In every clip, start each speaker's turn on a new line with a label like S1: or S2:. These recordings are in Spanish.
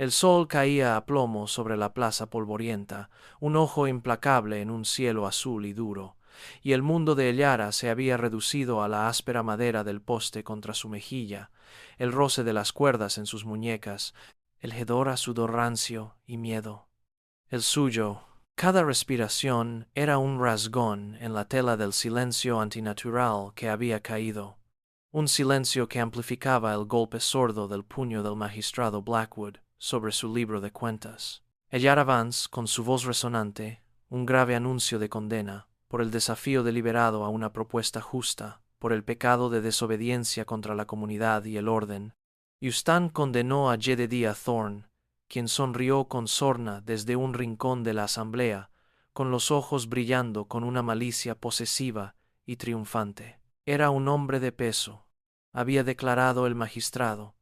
S1: El sol caía a plomo sobre la plaza polvorienta, un ojo implacable en un cielo azul y duro, y el mundo de Ellara se había reducido a la áspera madera del poste contra su mejilla, el roce de las cuerdas en sus muñecas, el hedor a sudor rancio y miedo. El suyo, cada respiración era un rasgón en la tela del silencio antinatural que había caído, un silencio que amplificaba el golpe sordo del puño del magistrado Blackwood sobre su libro de cuentas. Ellara Vance, con su voz resonante, un grave anuncio de condena, por el desafío deliberado a una propuesta justa, por el pecado de desobediencia contra la comunidad y el orden. Euston condenó a Jedediah Thorne, quien sonrió con sorna desde un rincón de la asamblea, con los ojos brillando con una malicia posesiva y triunfante. Era un hombre de peso, había declarado el magistrado,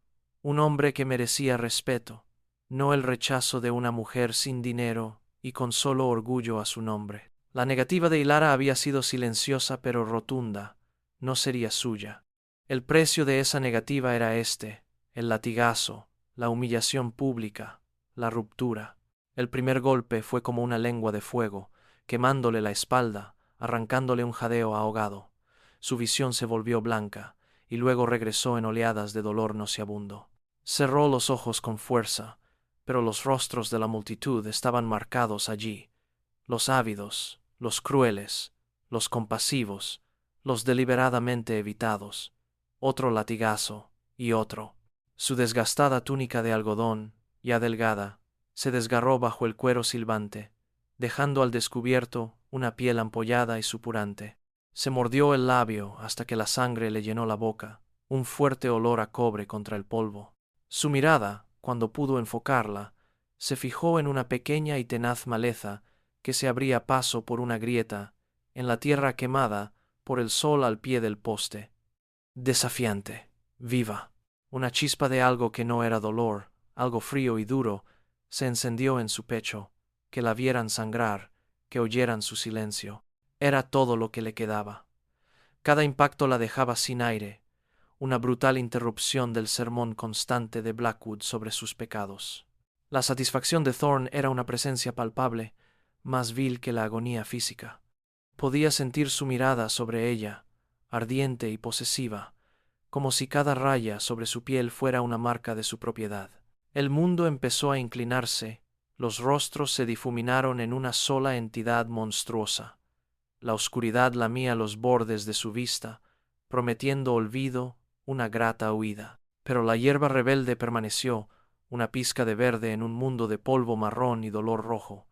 S1: un hombre que merecía respeto, no el rechazo de una mujer sin dinero y con solo orgullo a su nombre. La negativa de Ellara había sido silenciosa pero rotunda, no sería suya. El precio de esa negativa era el latigazo, la humillación pública, la ruptura. El primer golpe fue como una lengua de fuego, quemándole la espalda, arrancándole un jadeo ahogado. Su visión se volvió blanca, y luego regresó en oleadas de dolor nauseabundo. Cerró los ojos con fuerza, pero los rostros de la multitud estaban marcados allí, los ávidos, los crueles, los compasivos, los deliberadamente evitados. Otro latigazo, y otro. Su desgastada túnica de algodón, ya delgada, se desgarró bajo el cuero silbante, dejando al descubierto una piel ampollada y supurante. Se mordió el labio hasta que la sangre le llenó la boca, un fuerte olor a cobre contra el polvo. Su mirada, cuando pudo enfocarla, se fijó en una pequeña y tenaz maleza que se abría paso por una grieta, en la tierra quemada por el sol al pie del poste. Desafiante, viva. Una chispa de algo que no era dolor, algo frío y duro, se encendió en su pecho, que la vieran sangrar, que oyeran su silencio. Era todo lo que le quedaba. Cada impacto la dejaba sin aire, una brutal interrupción del sermón constante de Blackwood sobre sus pecados. La satisfacción de Thorne era una presencia palpable, más vil que la agonía física. Podía sentir su mirada sobre ella, ardiente y posesiva, como si cada raya sobre su piel fuera una marca de su propiedad. El mundo empezó a inclinarse, los rostros se difuminaron en una sola entidad monstruosa. La oscuridad lamía los bordes de su vista, prometiendo olvido, una grata huida. Pero la hierba rebelde permaneció, una pizca de verde en un mundo de polvo marrón y dolor rojo.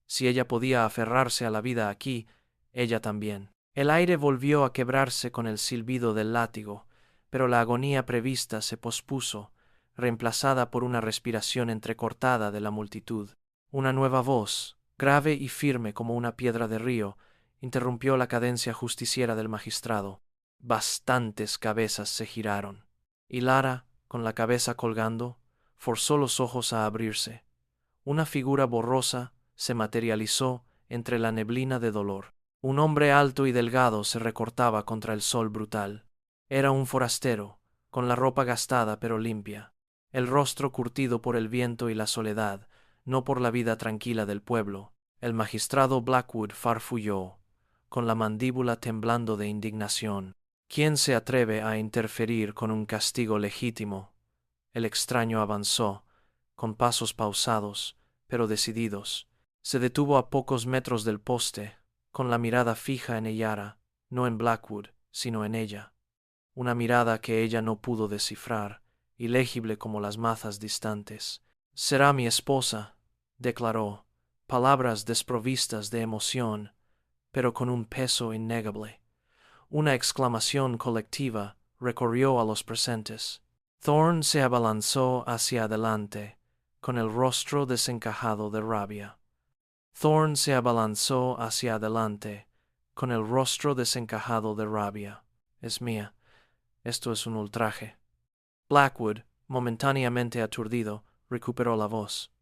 S1: Si ella podía aferrarse a la vida aquí, ella también. El aire volvió a quebrarse con el silbido del látigo, pero la agonía prevista se pospuso, reemplazada por una respiración entrecortada de la multitud. Una nueva voz, grave y firme como una piedra de río, interrumpió la cadencia justiciera del magistrado. Bastantes cabezas se giraron, y Lara, con la cabeza colgando, forzó los ojos a abrirse. Una figura borrosa se materializó entre la neblina de dolor. Un hombre alto y delgado se recortaba contra el sol brutal. Era un forastero, con la ropa gastada pero limpia, el rostro curtido por el viento y la soledad, no por la vida tranquila del pueblo. El magistrado Blackwood farfulló, con la mandíbula temblando de indignación. ¿Quién se atreve a interferir con un castigo legítimo? El extraño avanzó, con pasos pausados, pero decididos. Se detuvo a pocos metros del poste, con la mirada fija en Ellara, no en Blackwood, sino en ella. Una mirada que ella no pudo descifrar, ilegible como las mazas distantes. «Será mi esposa», declaró, palabras desprovistas de emoción, pero con un peso innegable. Una exclamación colectiva recorrió a los presentes. Thorne se abalanzó hacia adelante, con el rostro desencajado de rabia. Thorne se abalanzó hacia adelante, con el rostro desencajado de rabia. Es mía. Esto es un ultraje. Blackwood, momentáneamente aturdido, recuperó la voz.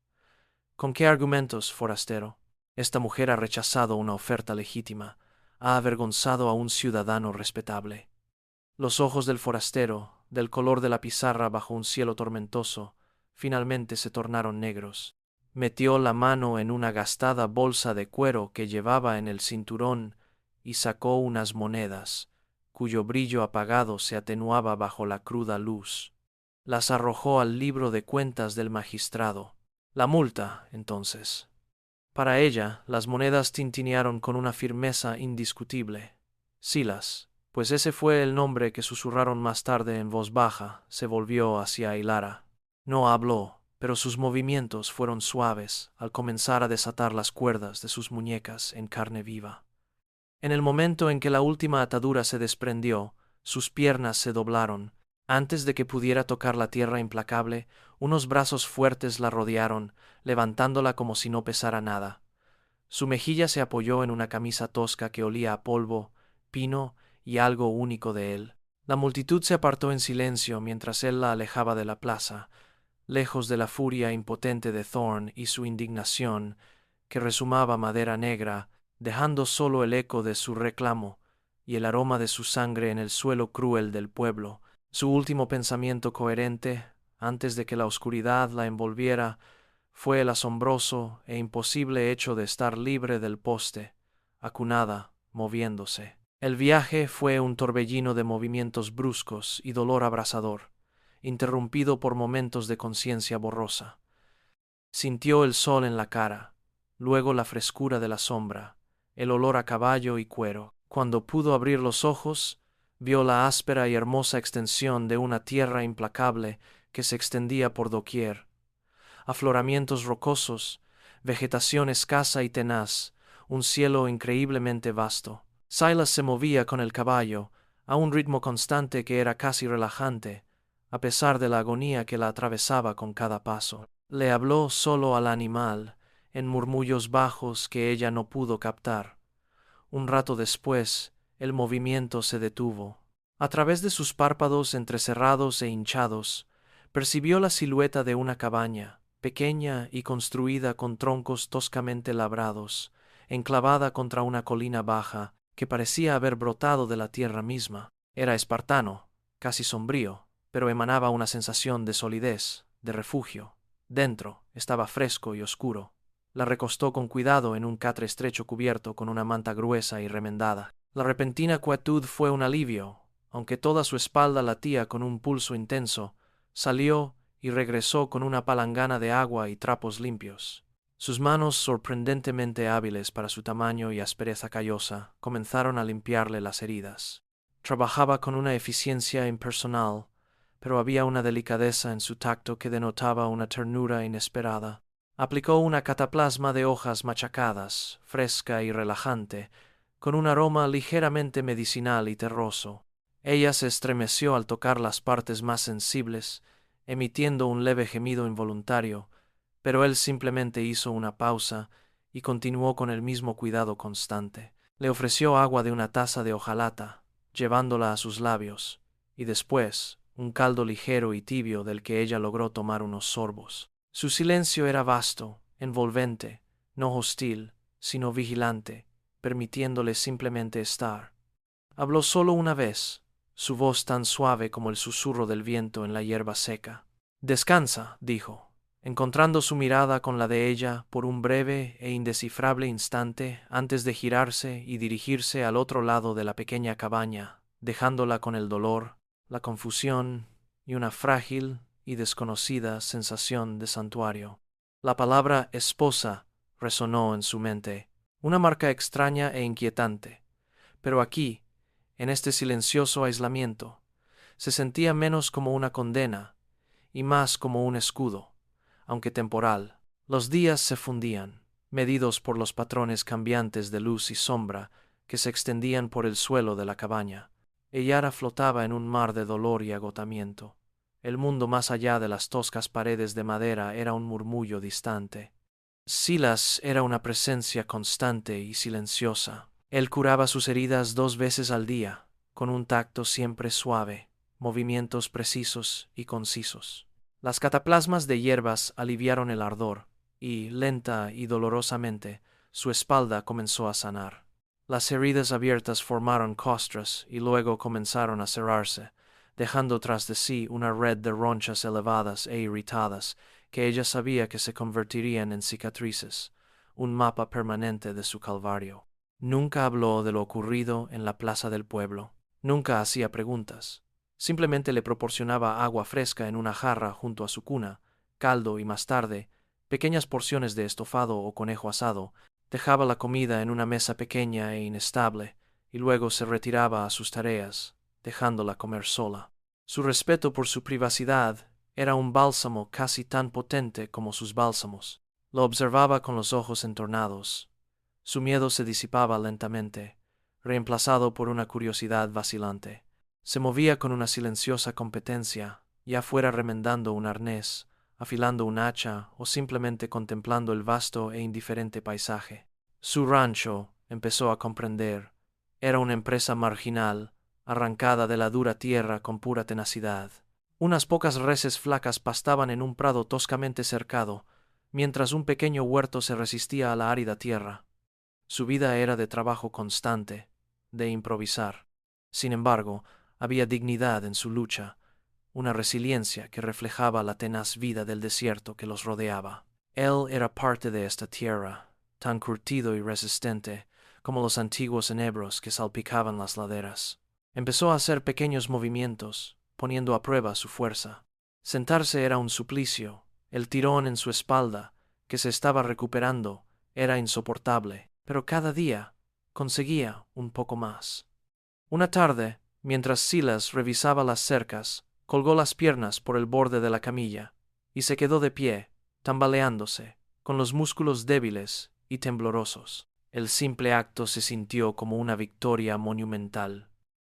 S1: ¿Con qué argumentos, forastero? Esta mujer ha rechazado una oferta legítima, ha avergonzado a un ciudadano respetable. Los ojos del forastero, del color de la pizarra bajo un cielo tormentoso, finalmente se tornaron negros. Metió la mano en una gastada bolsa de cuero que llevaba en el cinturón y sacó unas monedas, cuyo brillo apagado se atenuaba bajo la cruda luz. Las arrojó al libro de cuentas del magistrado. La multa, entonces. Para ella, las monedas tintinearon con una firmeza indiscutible. Silas, pues ese fue el nombre que susurraron más tarde en voz baja, se volvió hacia Hilara. No habló, pero sus movimientos fueron suaves al comenzar a desatar las cuerdas de sus muñecas en carne viva. En el momento en que la última atadura se desprendió, sus piernas se doblaron. Antes de que pudiera tocar la tierra implacable, unos brazos fuertes la rodearon, levantándola como si no pesara nada. Su mejilla se apoyó en una camisa tosca que olía a polvo, pino y algo único de él. La multitud se apartó en silencio mientras él la alejaba de la plaza, lejos de la furia impotente de Thorn y su indignación, que resumaba madera negra, dejando solo el eco de su reclamo y el aroma de su sangre en el suelo cruel del pueblo. Su último pensamiento coherente, antes de que la oscuridad la envolviera, fue el asombroso e imposible hecho de estar libre del poste, acunada, moviéndose. El viaje fue un torbellino de movimientos bruscos y dolor abrasador, interrumpido por momentos de conciencia borrosa. Sintió el sol en la cara, luego la frescura de la sombra, el olor a caballo y cuero. Cuando pudo abrir los ojos, vio la áspera y hermosa extensión de una tierra implacable que se extendía por doquier. Afloramientos rocosos, vegetación escasa y tenaz, un cielo increíblemente vasto. Silas se movía con el caballo, a un ritmo constante que era casi relajante, a pesar de la agonía que la atravesaba con cada paso. Le habló solo al animal, en murmullos bajos que ella no pudo captar. Un rato después, el movimiento se detuvo. A través de sus párpados entrecerrados e hinchados, percibió la silueta de una cabaña, pequeña y construida con troncos toscamente labrados, enclavada contra una colina baja que parecía haber brotado de la tierra misma. Era espartano, casi sombrío, pero emanaba una sensación de solidez, de refugio. Dentro estaba fresco y oscuro. La recostó con cuidado en un catre estrecho cubierto con una manta gruesa y remendada. La repentina quietud fue un alivio. Aunque toda su espalda latía con un pulso intenso, salió y regresó con una palangana de agua y trapos limpios. Sus manos, sorprendentemente hábiles para su tamaño y aspereza callosa, comenzaron a limpiarle las heridas. Trabajaba con una eficiencia impersonal, pero había una delicadeza en su tacto que denotaba una ternura inesperada. Aplicó una cataplasma de hojas machacadas, fresca y relajante, con un aroma ligeramente medicinal y terroso. Ella se estremeció al tocar las partes más sensibles, emitiendo un leve gemido involuntario, pero él simplemente hizo una pausa y continuó con el mismo cuidado constante. Le ofreció agua de una taza de hojalata, llevándola a sus labios, y después un caldo ligero y tibio del que ella logró tomar unos sorbos. Su silencio era vasto, envolvente, no hostil, sino vigilante, permitiéndole simplemente estar. Habló solo una vez, su voz tan suave como el susurro del viento en la hierba seca. «Descansa», dijo, encontrando su mirada con la de ella por un breve e indescifrable instante antes de girarse y dirigirse al otro lado de la pequeña cabaña, dejándola con el dolor, la confusión y una frágil y desconocida sensación de santuario. La palabra esposa resonó en su mente, una marca extraña e inquietante, pero aquí, en este silencioso aislamiento, se sentía menos como una condena y más como un escudo, aunque temporal. Los días se fundían, medidos por los patrones cambiantes de luz y sombra que se extendían por el suelo de la cabaña. Yara flotaba en un mar de dolor y agotamiento. El mundo más allá de las toscas paredes de madera era un murmullo distante. Silas era una presencia constante y silenciosa. Él curaba sus heridas 2 veces al día, con un tacto siempre suave, movimientos precisos y concisos. Las cataplasmas de hierbas aliviaron el ardor, y, lenta y dolorosamente, su espalda comenzó a sanar. Las heridas abiertas formaron costras y luego comenzaron a cerrarse, dejando tras de sí una red de ronchas elevadas e irritadas que ella sabía que se convertirían en cicatrices, un mapa permanente de su calvario. Nunca habló de lo ocurrido en la plaza del pueblo. Nunca hacía preguntas. Simplemente le proporcionaba agua fresca en una jarra junto a su cuna, caldo y más tarde, pequeñas porciones de estofado o conejo asado. Dejaba la comida en una mesa pequeña e inestable, y luego se retiraba a sus tareas, dejándola comer sola. Su respeto por su privacidad era un bálsamo casi tan potente como sus bálsamos. Lo observaba con los ojos entornados. Su miedo se disipaba lentamente, reemplazado por una curiosidad vacilante. Se movía con una silenciosa competencia, ya fuera remendando un arnés, afilando un hacha o simplemente contemplando el vasto e indiferente paisaje. Su rancho, empezó a comprender, era una empresa marginal, arrancada de la dura tierra con pura tenacidad. Unas pocas reses flacas pastaban en un prado toscamente cercado, mientras un pequeño huerto se resistía a la árida tierra. Su vida era de trabajo constante, de improvisar. Sin embargo, había dignidad en su lucha, una resiliencia que reflejaba la tenaz vida del desierto que los rodeaba. Él era parte de esta tierra, tan curtido y resistente como los antiguos enebros que salpicaban las laderas. Empezó a hacer pequeños movimientos, poniendo a prueba su fuerza. Sentarse era un suplicio. El tirón en su espalda, que se estaba recuperando, era insoportable, pero cada día conseguía un poco más. Una tarde, mientras Silas revisaba las cercas, colgó las piernas por el borde de la camilla y se quedó de pie, tambaleándose, con los músculos débiles y temblorosos. El simple acto se sintió como una victoria monumental.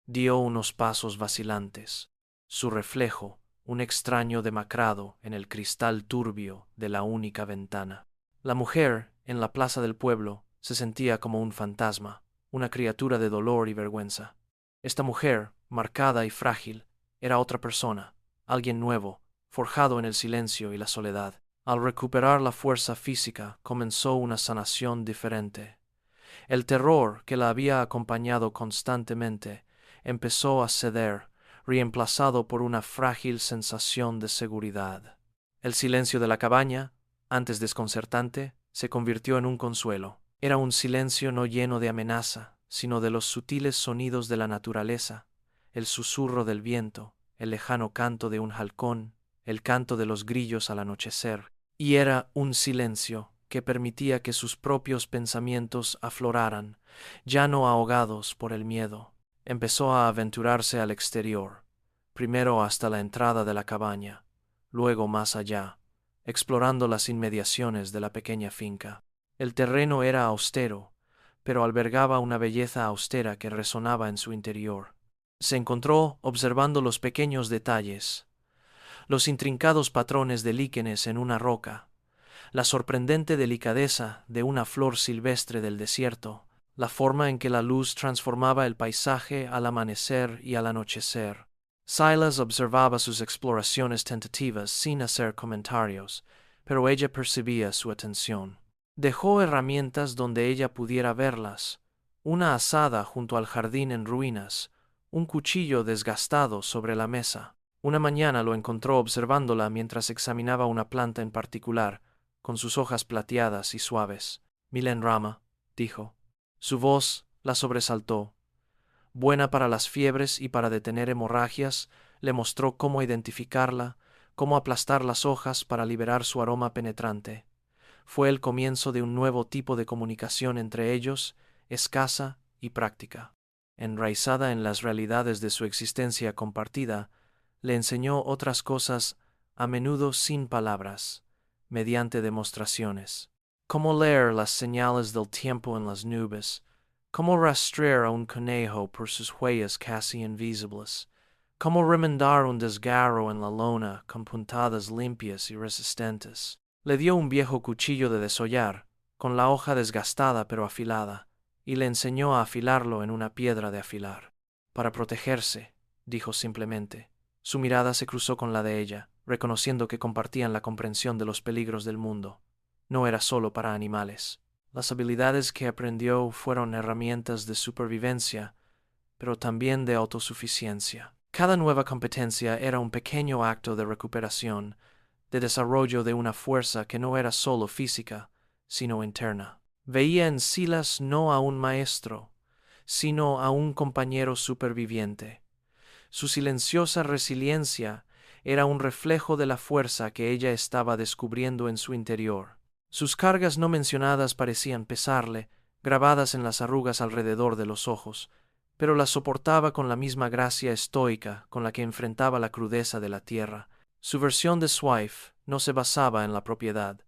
S1: Dio unos pasos vacilantes. Su reflejo, un extraño demacrado en el cristal turbio de la única ventana. La mujer, en la plaza del pueblo, se sentía como un fantasma, una criatura de dolor y vergüenza. Esta mujer, marcada y frágil, era otra persona, alguien nuevo, forjado en el silencio y la soledad. Al recuperar la fuerza física, comenzó una sanación diferente. El terror que la había acompañado constantemente empezó a ceder, reemplazado por una frágil sensación de seguridad. El silencio de la cabaña, antes desconcertante, se convirtió en un consuelo. Era un silencio no lleno de amenaza, sino de los sutiles sonidos de la naturaleza, el susurro del viento, el lejano canto de un halcón, el canto de los grillos al anochecer, y era un silencio que permitía que sus propios pensamientos afloraran, ya no ahogados por el miedo. Empezó a aventurarse al exterior, primero hasta la entrada de la cabaña, luego más allá, explorando las inmediaciones de la pequeña finca. El terreno era austero, pero albergaba una belleza austera que resonaba en su interior. Se encontró observando los pequeños detalles, los intrincados patrones de líquenes en una roca, la sorprendente delicadeza de una flor silvestre del desierto, la forma en que la luz transformaba el paisaje al amanecer y al anochecer. Silas observaba sus exploraciones tentativas sin hacer comentarios, pero ella percibía su atención. Dejó herramientas donde ella pudiera verlas, una azada junto al jardín en ruinas, un cuchillo desgastado sobre la mesa. Una mañana lo encontró observándola mientras examinaba una planta en particular, con sus hojas plateadas y suaves. Milen Rama, dijo. Su voz la sobresaltó. Buena para las fiebres y para detener hemorragias, le mostró cómo identificarla, cómo aplastar las hojas para liberar su aroma penetrante. Fue el comienzo de un nuevo tipo de comunicación entre ellos, escasa y práctica. Enraizada en las realidades de su existencia compartida, le enseñó otras cosas a menudo sin palabras, mediante demostraciones. Cómo leer las señales del tiempo en las nubes, cómo rastrear a un conejo por sus huellas casi invisibles, cómo remendar un desgarro en la lona con puntadas limpias y resistentes. Le dio un viejo cuchillo de desollar, con la hoja desgastada pero afilada, y le enseñó a afilarlo en una piedra de afilar. Para protegerse, dijo simplemente. Su mirada se cruzó con la de ella, reconociendo que compartían la comprensión de los peligros del mundo. No era solo para animales. Las habilidades que aprendió fueron herramientas de supervivencia, pero también de autosuficiencia. Cada nueva competencia era un pequeño acto de recuperación, de desarrollo de una fuerza que no era solo física, sino interna. Veía en Silas no a un maestro, sino a un compañero superviviente. Su silenciosa resiliencia era un reflejo de la fuerza que ella estaba descubriendo en su interior. Sus cargas no mencionadas parecían pesarle, grabadas en las arrugas alrededor de los ojos, pero las soportaba con la misma gracia estoica con la que enfrentaba la crudeza de la tierra. Su versión de Swift no se basaba en la propiedad,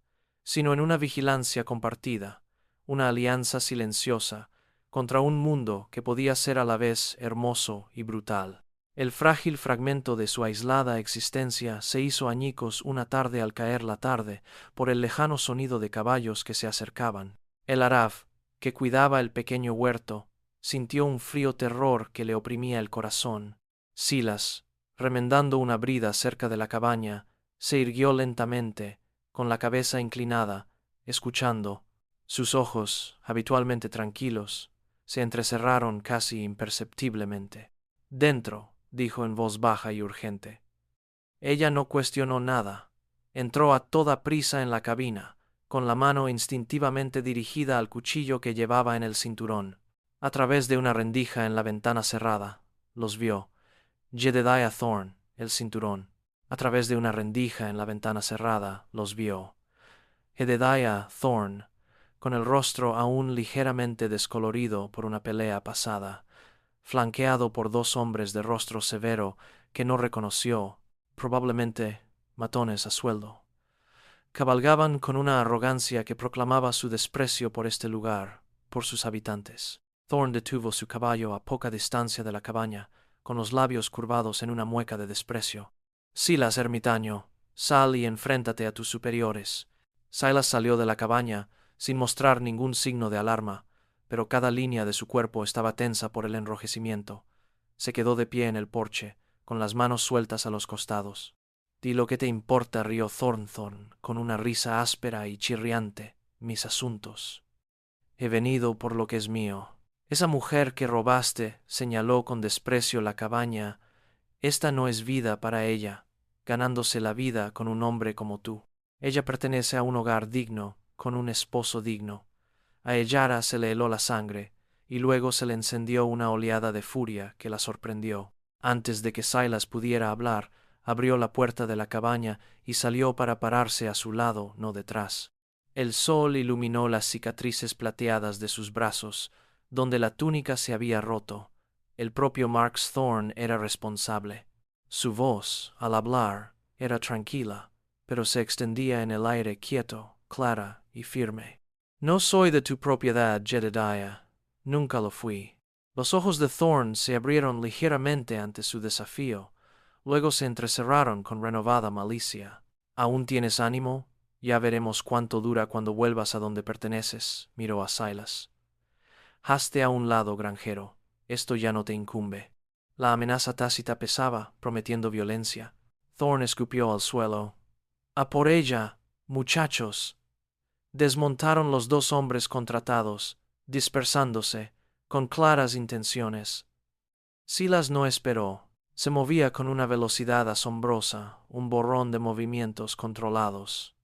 S1: sino en una vigilancia compartida, una alianza silenciosa contra un mundo que podía ser a la vez hermoso y brutal. El frágil fragmento de su aislada existencia se hizo añicos una tarde al caer la tarde por el lejano sonido de caballos que se acercaban. El arab, que cuidaba el pequeño huerto, sintió un frío terror que le oprimía el corazón. Silas, remendando una brida cerca de la cabaña, se irguió lentamente, con la cabeza inclinada, escuchando. Sus ojos, habitualmente tranquilos, se entrecerraron casi imperceptiblemente. «Dentro», dijo en voz baja y urgente. Ella no cuestionó nada. Entró a toda prisa en la cabina, con la mano instintivamente dirigida al cuchillo que llevaba en el cinturón. A través de una rendija en la ventana cerrada, los vio. Jedediah Thorne, el cinturón. A través de una rendija en la ventana cerrada, los vio. Jedediah Thorne, con el rostro aún ligeramente descolorido por una pelea pasada, flanqueado por dos hombres de rostro severo que no reconoció, probablemente matones a sueldo. Cabalgaban con una arrogancia que proclamaba su desprecio por este lugar, por sus habitantes. Thorne detuvo su caballo a poca distancia de la cabaña, con los labios curvados en una mueca de desprecio. «Silas, ermitaño, sal y enfréntate a tus superiores». Silas salió de la cabaña sin mostrar ningún signo de alarma, pero cada línea de su cuerpo estaba tensa por el enrojecimiento. Se quedó de pie en el porche, con las manos sueltas a los costados. «Di lo que te importa», rió Thornthorne, con una risa áspera y chirriante. «Mis asuntos. He venido por lo que es mío». «Esa mujer que robaste», señaló con desprecio la cabaña, «esta no es vida para ella, ganándose la vida con un hombre como tú. Ella pertenece a un hogar digno, con un esposo digno». A Ellara se le heló la sangre, y luego se le encendió una oleada de furia que la sorprendió. Antes de que Silas pudiera hablar, abrió la puerta de la cabaña y salió para pararse a su lado, no detrás. El sol iluminó las cicatrices plateadas de sus brazos, donde la túnica se había roto. El propio Marks Thorne era responsable. Su voz, al hablar, era tranquila, pero se extendía en el aire quieto, clara y firme. «No soy de tu propiedad, Jedediah. Nunca lo fui». Los ojos de Thorne se abrieron ligeramente ante su desafío, luego se entrecerraron con renovada malicia. «¿Aún tienes ánimo? Ya veremos cuánto dura cuando vuelvas a donde perteneces», miró a Silas. «Hazte a un lado, granjero. Esto ya no te incumbe». La amenaza tácita pesaba, prometiendo violencia. Thorne escupió al suelo. «A por ella, muchachos». Desmontaron los dos hombres contratados, dispersándose, con claras intenciones. Silas no esperó. Se movía con una velocidad asombrosa, un borrón de movimientos controlados.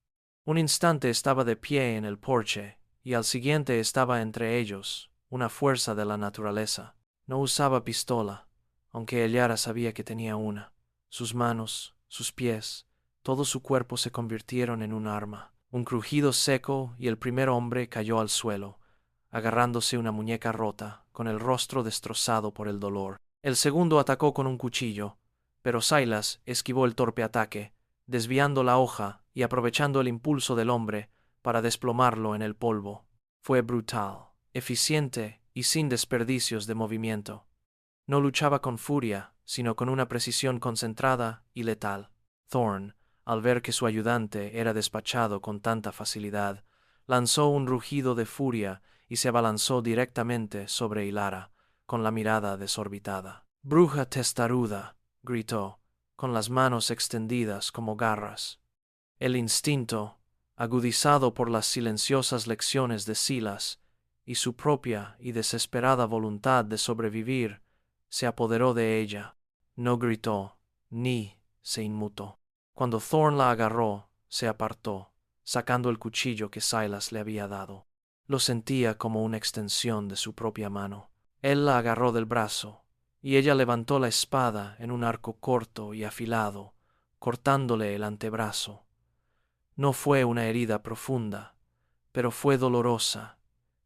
S1: Un instante estaba de pie en el porche, y al siguiente estaba entre ellos, una fuerza de la naturaleza. No usaba pistola, aunque Ellara sabía que tenía una. Sus manos, sus pies, todo su cuerpo se convirtieron en un arma. Un crujido seco y el primer hombre cayó al suelo, agarrándose una muñeca rota, con el rostro destrozado por el dolor. El segundo atacó con un cuchillo, pero Silas esquivó el torpe ataque, desviando la hoja y aprovechando el impulso del hombre para desplomarlo en el polvo. Fue brutal, eficiente y sin desperdicios de movimiento. No luchaba con furia, sino con una precisión concentrada y letal. Thorne, al ver que su ayudante era despachado con tanta facilidad, lanzó un rugido de furia y se abalanzó directamente sobre Ellara, con la mirada desorbitada. «¡Bruja testaruda!», gritó, con las manos extendidas como garras. El instinto, agudizado por las silenciosas lecciones de Silas y su propia y desesperada voluntad de sobrevivir, se apoderó de ella. No gritó, ni se inmutó. Cuando Thorne la agarró, se apartó, sacando el cuchillo que Silas le había dado. Lo sentía como una extensión de su propia mano. Él la agarró del brazo, y ella levantó la espada en un arco corto y afilado, cortándole el antebrazo. No fue una herida profunda, pero fue dolorosa,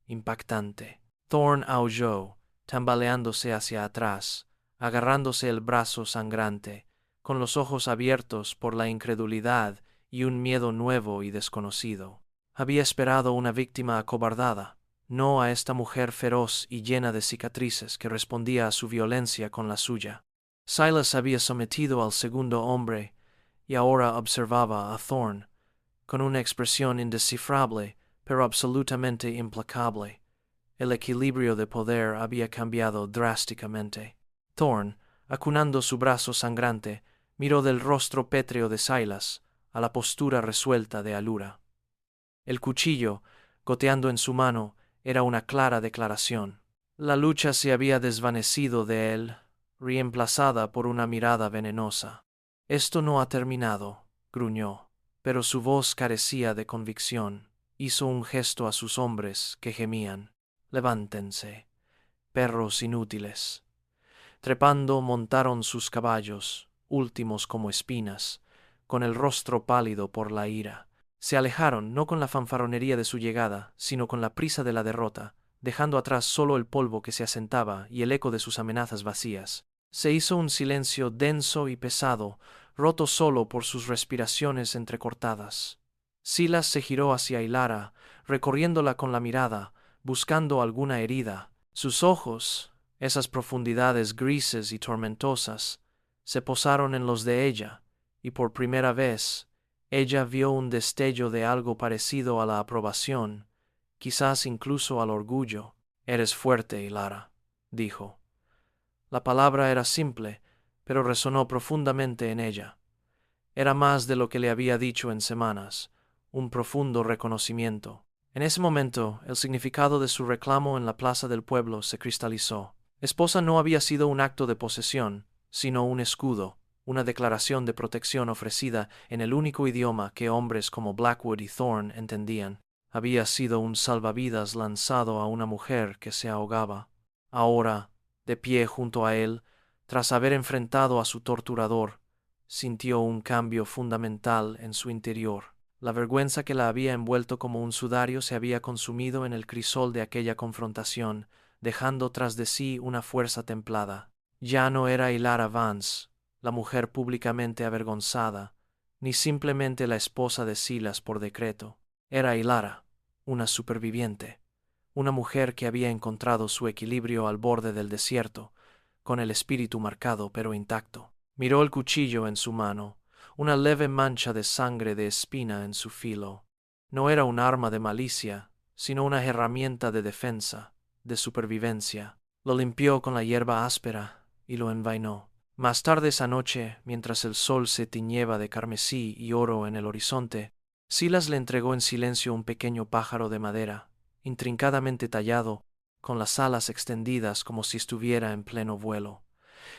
S1: impactante. Thorn aulló, tambaleándose hacia atrás, agarrándose el brazo sangrante, con los ojos abiertos por la incredulidad y un miedo nuevo y desconocido. Había esperado una víctima acobardada, no a esta mujer feroz y llena de cicatrices que respondía a su violencia con la suya. Silas había sometido al segundo hombre y ahora observaba a Thorn con una expresión indescifrable, pero absolutamente implacable. El equilibrio de poder había cambiado drásticamente. Thorn, acunando su brazo sangrante, miró del rostro pétreo de Silas a la postura resuelta de Alura. El cuchillo, goteando en su mano, era una clara declaración. La lucha se había desvanecido de él, reemplazada por una mirada venenosa. «Esto no ha terminado», gruñó, pero su voz carecía de convicción. Hizo un gesto a sus hombres, que gemían. «Levántense, perros inútiles». Trepando montaron sus caballos, últimos como espinas, con el rostro pálido por la ira. Se alejaron no con la fanfarronería de su llegada, sino con la prisa de la derrota, dejando atrás solo el polvo que se asentaba y el eco de sus amenazas vacías. Se hizo un silencio denso y pesado, roto solo por sus respiraciones entrecortadas. Silas se giró hacia Hilara, recorriéndola con la mirada, buscando alguna herida. Sus ojos, esas profundidades grises y tormentosas, se posaron en los de ella, y por primera vez ella vio un destello de algo parecido a la aprobación, quizás incluso al orgullo. «Eres fuerte, Hilara», dijo. La palabra era simple, pero resonó profundamente en ella. Era más de lo que le había dicho en semanas, un profundo reconocimiento. En ese momento, el significado de su reclamo en la plaza del pueblo se cristalizó. Esposa no había sido un acto de posesión, sino un escudo, una declaración de protección ofrecida en el único idioma que hombres como Blackwood y Thorn entendían. Había sido un salvavidas lanzado a una mujer que se ahogaba. Ahora, de pie junto a él, tras haber enfrentado a su torturador, sintió un cambio fundamental en su interior. La vergüenza que la había envuelto como un sudario se había consumido en el crisol de aquella confrontación, dejando tras de sí una fuerza templada. Ya no era Hilara Vance, la mujer públicamente avergonzada, ni simplemente la esposa de Silas por decreto. Era Hilara, una superviviente, una mujer que había encontrado su equilibrio al borde del desierto, con el espíritu marcado pero intacto. Miró el cuchillo en su mano, una leve mancha de sangre de espina en su filo. No era un arma de malicia, sino una herramienta de defensa, de supervivencia. Lo limpió con la hierba áspera y lo envainó. Más tarde esa noche, mientras el sol se tiñeba de carmesí y oro en el horizonte, Silas le entregó en silencio un pequeño pájaro de madera, intrincadamente tallado, con las alas extendidas como si estuviera en pleno vuelo.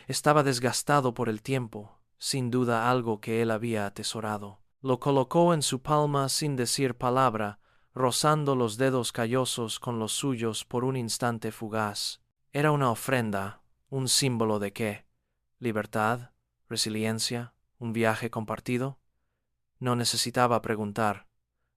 S1: Estaba desgastado por el tiempo, sin duda algo que él había atesorado. Lo colocó en su palma sin decir palabra, rozando los dedos callosos con los suyos por un instante fugaz. Era una ofrenda, un símbolo de qué: libertad, resiliencia, un viaje compartido. No necesitaba preguntar.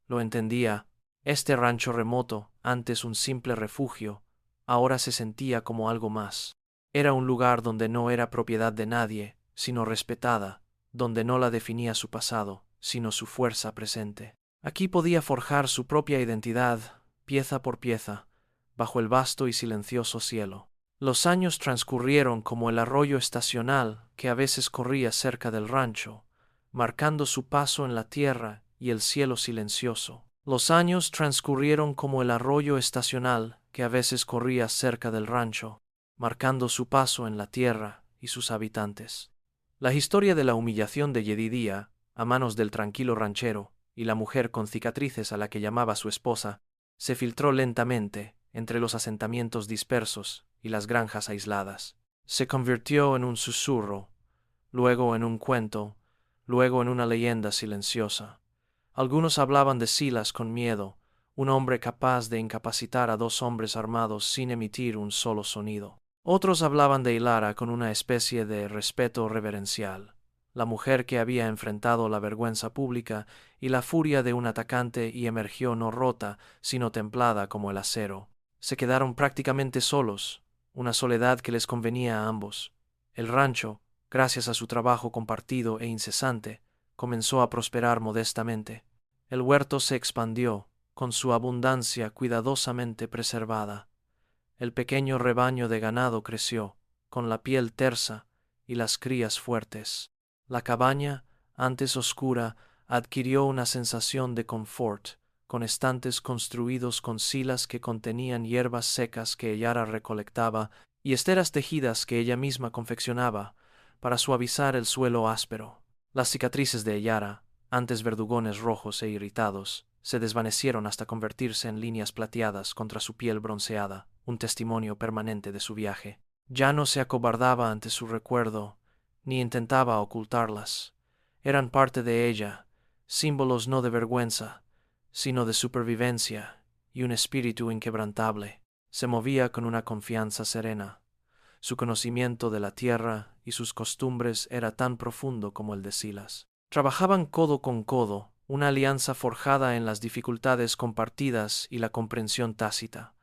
S1: Lo entendía. Este rancho remoto, antes un simple refugio, ahora se sentía como algo más. Era un lugar donde no era propiedad de nadie, sino respetada, donde no la definía su pasado, sino su fuerza presente. Aquí podía forjar su propia identidad, pieza por pieza, bajo el vasto y silencioso cielo. Los años transcurrieron como el arroyo estacional que a veces corría cerca del rancho, marcando su paso en la tierra y el cielo silencioso. Los años transcurrieron como el arroyo estacional que a veces corría cerca del rancho, marcando su paso en la tierra y sus habitantes. La historia de la humillación de Yedidía, a manos del tranquilo ranchero, y la mujer con cicatrices a la que llamaba su esposa, se filtró lentamente entre los asentamientos dispersos y las granjas aisladas. Se convirtió en un susurro, luego en un cuento, luego en una leyenda silenciosa. Algunos hablaban de Silas con miedo, un hombre capaz de incapacitar a 2 hombres armados sin emitir un solo sonido. Otros hablaban de Hilara con una especie de respeto reverencial, la mujer que había enfrentado la vergüenza pública y la furia de un atacante y emergió no rota, sino templada como el acero. Se quedaron prácticamente solos, una soledad que les convenía a ambos. El rancho, gracias a su trabajo compartido e incesante, comenzó a prosperar modestamente. El huerto se expandió, con su abundancia cuidadosamente preservada. El pequeño rebaño de ganado creció, con la piel tersa y las crías fuertes. La cabaña, antes oscura, adquirió una sensación de confort, con estantes construidos con silas que contenían hierbas secas que Hilara recolectaba y esteras tejidas que ella misma confeccionaba para suavizar el suelo áspero. Las cicatrices de Hilara, antes verdugones rojos e irritados, se desvanecieron hasta convertirse en líneas plateadas contra su piel bronceada, un testimonio permanente de su viaje. Ya no se acobardaba ante su recuerdo, ni intentaba ocultarlas. Eran parte de ella, símbolos no de vergüenza, sino de supervivencia y un espíritu inquebrantable. Se movía con una confianza serena. Su conocimiento de la tierra y sus costumbres era tan profundo como el de Silas. Trabajaban codo con codo, una alianza forjada en las dificultades compartidas y la comprensión tácita.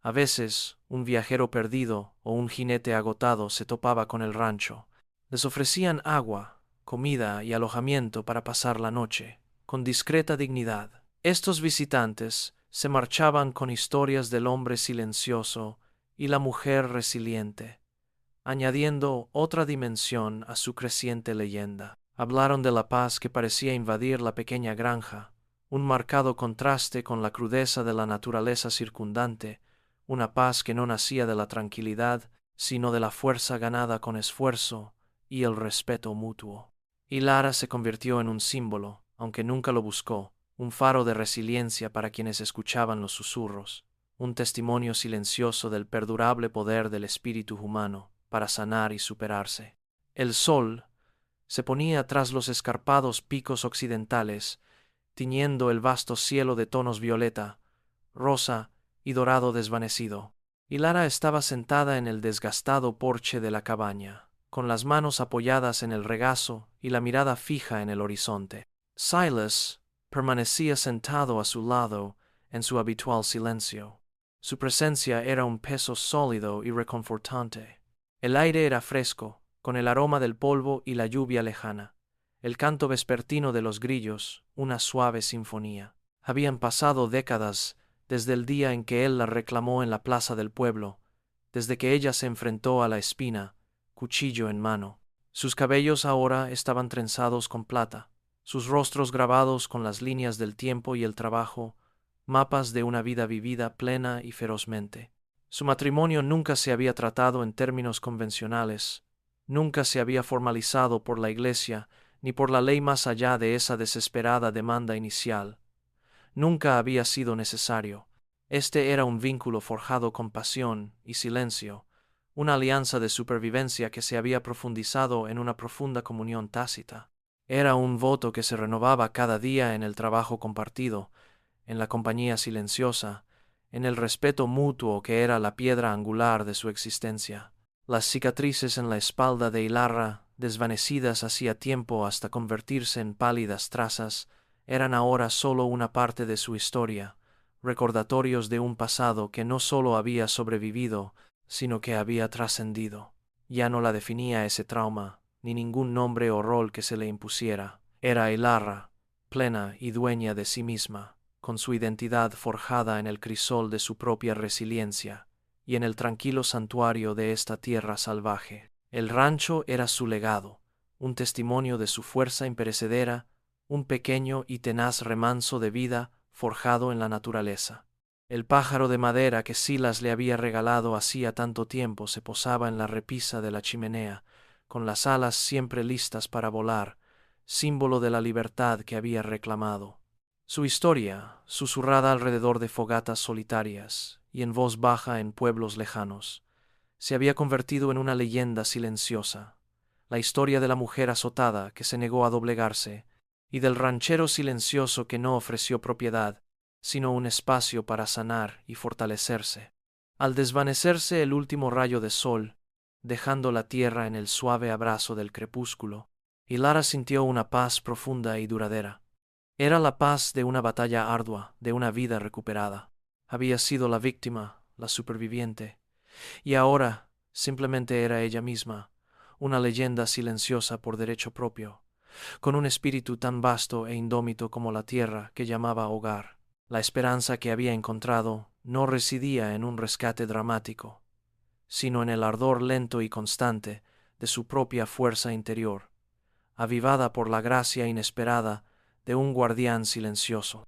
S1: A veces, un viajero perdido o un jinete agotado se topaba con el rancho. Les ofrecían agua, comida y alojamiento para pasar la noche, con discreta dignidad. Estos visitantes se marchaban con historias del hombre silencioso y la mujer resiliente, añadiendo otra dimensión a su creciente leyenda. Hablaron de la paz que parecía invadir la pequeña granja, un marcado contraste con la crudeza de la naturaleza circundante, una paz que no nacía de la tranquilidad, sino de la fuerza ganada con esfuerzo y el respeto mutuo. Hilara se convirtió en un símbolo, aunque nunca lo buscó, un faro de resiliencia para quienes escuchaban los susurros, un testimonio silencioso del perdurable poder del espíritu humano para sanar y superarse. El sol se ponía tras los escarpados picos occidentales, tiñendo el vasto cielo de tonos violeta, rosa y dorado desvanecido. Hilara estaba sentada en el desgastado porche de la cabaña, con las manos apoyadas en el regazo y la mirada fija en el horizonte. Silas permanecía sentado a su lado en su habitual silencio. Su presencia era un peso sólido y reconfortante. El aire era fresco, con el aroma del polvo y la lluvia lejana. El canto vespertino de los grillos, una suave sinfonía. Habían pasado décadas desde el día en que él la reclamó en la plaza del pueblo, desde que ella se enfrentó a la espina, cuchillo en mano. Sus cabellos ahora estaban trenzados con plata, sus rostros grabados con las líneas del tiempo y el trabajo, mapas de una vida vivida plena y ferozmente. Su matrimonio nunca se había tratado en términos convencionales, nunca se había formalizado por la Iglesia ni por la ley más allá de esa desesperada demanda inicial. Nunca había sido necesario. Este era un vínculo forjado con pasión y silencio, una alianza de supervivencia que se había profundizado en una profunda comunión tácita. Era un voto que se renovaba cada día en el trabajo compartido, en la compañía silenciosa, en el respeto mutuo que era la piedra angular de su existencia. Las cicatrices en la espalda de Hilara, desvanecidas hacía tiempo hasta convertirse en pálidas trazas, eran ahora solo una parte de su historia, recordatorios de un pasado que no solo había sobrevivido, sino que había trascendido. Ya no la definía ese trauma, ni ningún nombre o rol que se le impusiera. Era Hilara, plena y dueña de sí misma, con su identidad forjada en el crisol de su propia resiliencia y en el tranquilo santuario de esta tierra salvaje. El rancho era su legado, un testimonio de su fuerza imperecedera, un pequeño y tenaz remanso de vida forjado en la naturaleza. El pájaro de madera que Silas le había regalado hacía tanto tiempo se posaba en la repisa de la chimenea, con las alas siempre listas para volar, símbolo de la libertad que había reclamado. Su historia, susurrada alrededor de fogatas solitarias y en voz baja en pueblos lejanos, se había convertido en una leyenda silenciosa, la historia de la mujer azotada que se negó a doblegarse, y del ranchero silencioso que no ofreció propiedad, sino un espacio para sanar y fortalecerse. Al desvanecerse el último rayo de sol, dejando la tierra en el suave abrazo del crepúsculo, y Lara sintió una paz profunda y duradera. Era la paz de una batalla ardua, de una vida recuperada. Había sido la víctima, la superviviente, y ahora simplemente era ella misma, una leyenda silenciosa por derecho propio, con un espíritu tan vasto e indómito como la tierra que llamaba hogar. La esperanza que había encontrado no residía en un rescate dramático, sino en el ardor lento y constante de su propia fuerza interior, avivada por la gracia inesperada de un guardián silencioso.